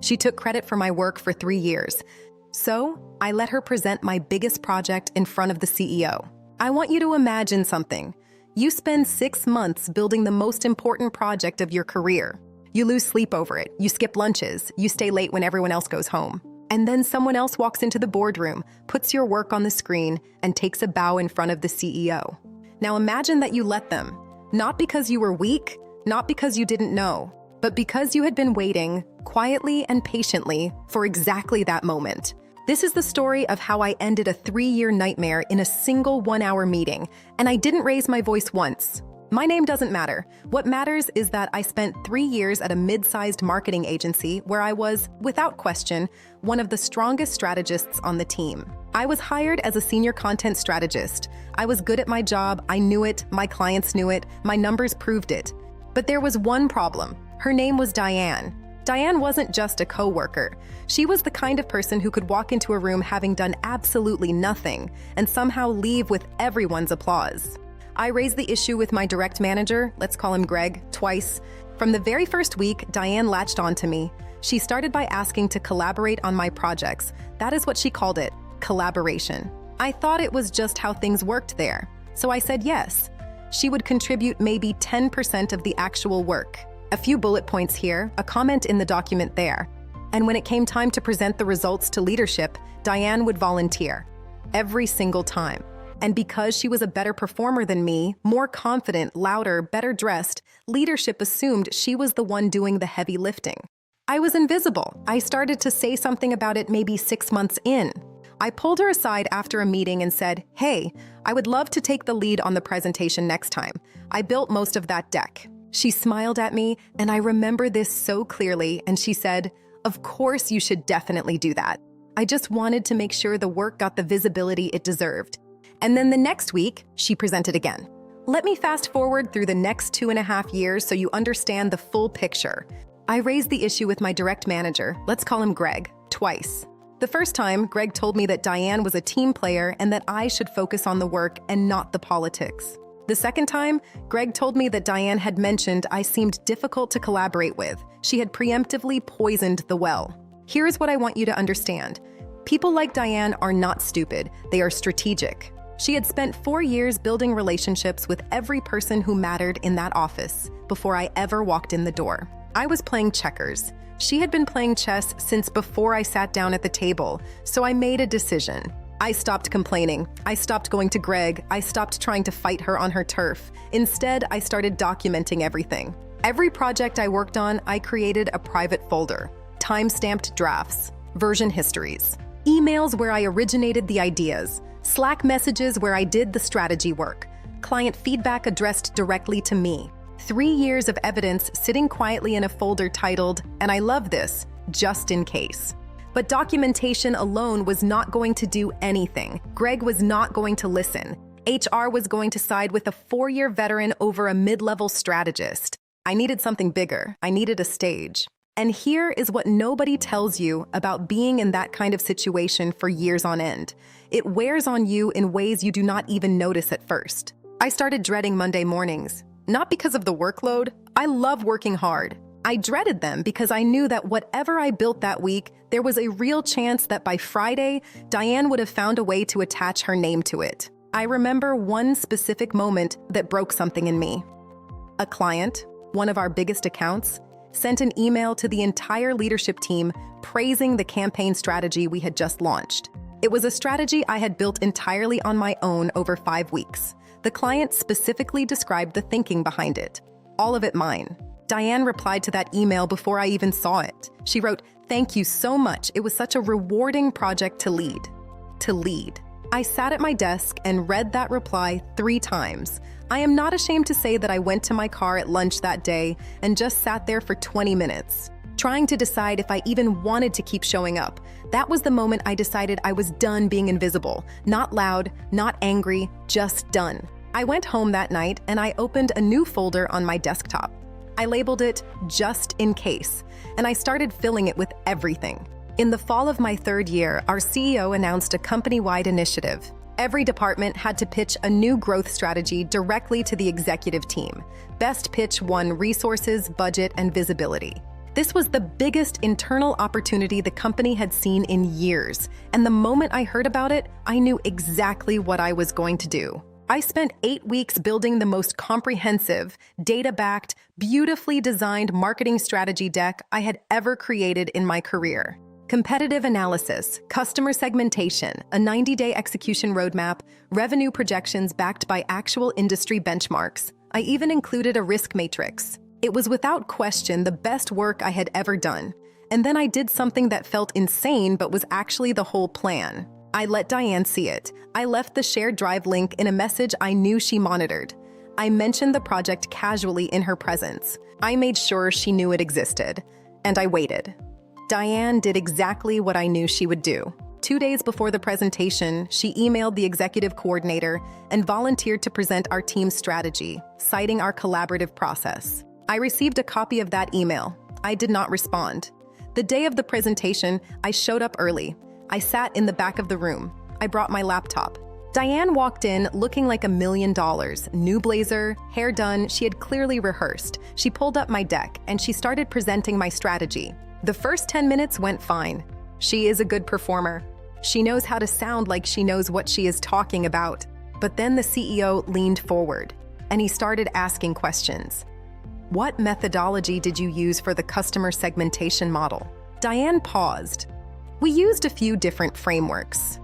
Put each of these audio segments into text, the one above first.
She took credit for my work for 3 years. So, I let her present my biggest project in front of the CEO. I want you to imagine something. You spend 6 months building the most important project of your career. You lose sleep over it, you skip lunches, you stay late when everyone else goes home. And then someone else walks into the boardroom, puts your work on the screen, and takes a bow in front of the CEO. Now imagine that you let them. Not because you were weak, not because you didn't know, but because you had been waiting, quietly and patiently, for exactly that moment. This is the story of how I ended a 3-year nightmare in a single 1-hour meeting, and I didn't raise my voice once. My name doesn't matter. What matters is that I spent 3 years at a mid-sized marketing agency where I was, without question, one of the strongest strategists on the team. I was hired as a senior content strategist. I was good at my job, I knew it, my clients knew it, my numbers proved it. But there was one problem. Her name was Diane. Diane wasn't just a coworker. She was the kind of person who could walk into a room having done absolutely nothing and somehow leave with everyone's applause. I raised the issue with my direct manager, let's call him Greg, twice. From the very first week, Diane latched onto me. She started by asking to collaborate on my projects. That is what she called it, collaboration. I thought it was just how things worked there, so I said yes. She would contribute maybe 10% of the actual work. A few bullet points here, a comment in the document there. And when it came time to present the results to leadership, Diane would volunteer. Every single time. And because she was a better performer than me, more confident, louder, better dressed, leadership assumed she was the one doing the heavy lifting. I was invisible. I started to say something about it maybe 6 months in. I pulled her aside after a meeting and said, "Hey, I would love to take the lead on the presentation next time. I built most of that deck." She smiled at me, and I remember this so clearly, and she said, "Of course you should definitely do that. I just wanted to make sure the work got the visibility it deserved." And then the next week, she presented again. Let me fast forward through the next 2.5 years so you understand the full picture. I raised the issue with my direct manager, let's call him Greg, twice. The first time, Greg told me that Diane was a team player and that I should focus on the work and not the politics. The second time, Greg told me that Diane had mentioned I seemed difficult to collaborate with. She had preemptively poisoned the well. Here's what I want you to understand. People like Diane are not stupid, they are strategic. She had spent 4 years building relationships with every person who mattered in that office before I ever walked in the door. I was playing checkers. She had been playing chess since before I sat down at the table, so I made a decision. I stopped complaining. I stopped going to Greg. I stopped trying to fight her on her turf. Instead, I started documenting everything. Every project I worked on, I created a private folder, time-stamped drafts, version histories, emails where I originated the ideas, Slack messages where I did the strategy work, client feedback addressed directly to me. 3 years of evidence sitting quietly in a folder titled, and I love this, just in case. But documentation alone was not going to do anything. Greg was not going to listen. HR was going to side with a 4-year veteran over a mid-level strategist. I needed something bigger. I needed a stage. And here is what nobody tells you about being in that kind of situation for years on end. It wears on you in ways you do not even notice at first. I started dreading Monday mornings. Not because of the workload. I love working hard. I dreaded them because I knew that whatever I built that week, there was a real chance that by Friday, Diane would have found a way to attach her name to it. I remember one specific moment that broke something in me. A client, one of our biggest accounts, sent an email to the entire leadership team praising the campaign strategy we had just launched. It was a strategy I had built entirely on my own over 5 weeks. The client specifically described the thinking behind it. All of it mine. Diane replied to that email before I even saw it. She wrote, "Thank you so much. It was such a rewarding project to lead." To lead. I sat at my desk and read that reply 3 times. I am not ashamed to say that I went to my car at lunch that day and just sat there for 20 minutes, trying to decide if I even wanted to keep showing up. That was the moment I decided I was done being invisible. Not loud, not angry, just done. I went home that night and I opened a new folder on my desktop. I labeled it "Just in Case," and I started filling it with everything. In the fall of my 3rd year, our CEO announced a company-wide initiative. Every department had to pitch a new growth strategy directly to the executive team. Best pitch won resources, budget, and visibility. This was the biggest internal opportunity the company had seen in years, and the moment I heard about it, I knew exactly what I was going to do. I spent 8 weeks building the most comprehensive, data-backed, beautifully designed marketing strategy deck I had ever created in my career. Competitive analysis, customer segmentation, a 90-day execution roadmap, revenue projections backed by actual industry benchmarks. I even included a risk matrix. It was without question the best work I had ever done. And then I did something that felt insane but was actually the whole plan. I let Diane see it. I left the shared drive link in a message I knew she monitored. I mentioned the project casually in her presence. I made sure she knew it existed. And I waited. Diane did exactly what I knew she would do. 2 days before the presentation, she emailed the executive coordinator and volunteered to present our team's strategy, citing our collaborative process. I received a copy of that email. I did not respond. The day of the presentation, I showed up early. I sat in the back of the room. I brought my laptop. Diane walked in looking like $1 million. New blazer, hair done, she had clearly rehearsed. She pulled up my deck and she started presenting my strategy. The first 10 minutes went fine. She is a good performer. She knows how to sound like she knows what she is talking about. But then the CEO leaned forward and he started asking questions. What methodology did you use for the customer segmentation model? Diane paused. We used a few different frameworks.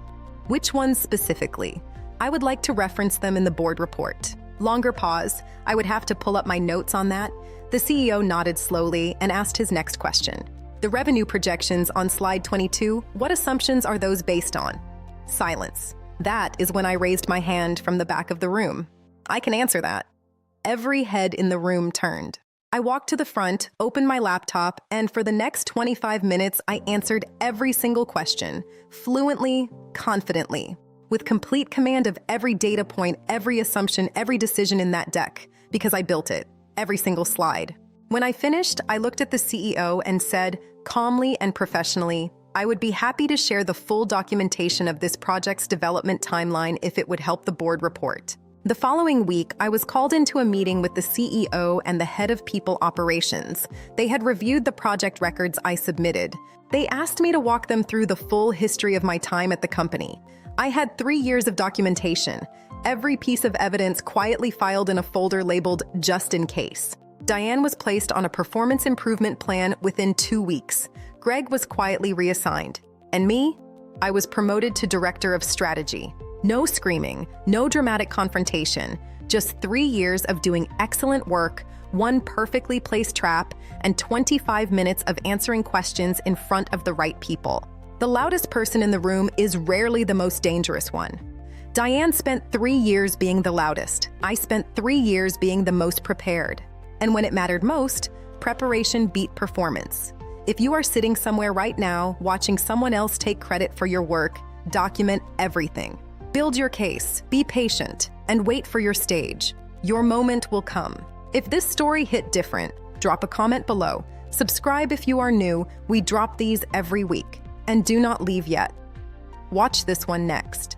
Which ones specifically? I would like to reference them in the board report. Longer pause. I would have to pull up my notes on that. The CEO nodded slowly and asked his next question. The revenue projections on slide 22, what assumptions are those based on? Silence. That is when I raised my hand from the back of the room. I can answer that. Every head in the room turned. I walked to the front, opened my laptop, and for the next 25 minutes, I answered every single question, fluently, confidently, with complete command of every data point, every assumption, every decision in that deck, because I built it, every single slide. When I finished, I looked at the CEO and said, calmly and professionally, I would be happy to share the full documentation of this project's development timeline if it would help the board report. The following week, I was called into a meeting with the CEO and the head of people operations. They had reviewed the project records I submitted. They asked me to walk them through the full history of my time at the company. I had 3 years of documentation, every piece of evidence quietly filed in a folder labeled just in case. Diane was placed on a performance improvement plan within 2 weeks. Greg was quietly reassigned. And me? I was promoted to director of strategy. No screaming, no dramatic confrontation, just 3 years of doing excellent work, 1 perfectly placed trap, and 25 minutes of answering questions in front of the right people. The loudest person in the room is rarely the most dangerous one. Diane spent 3 years being the loudest. I spent 3 years being the most prepared. And when it mattered most, preparation beat performance. If you are sitting somewhere right now, watching someone else take credit for your work, document everything. Build your case, be patient, and wait for your stage. Your moment will come. If this story hit different, drop a comment below. Subscribe if you are new. We drop these every week. And do not leave yet. Watch this one next.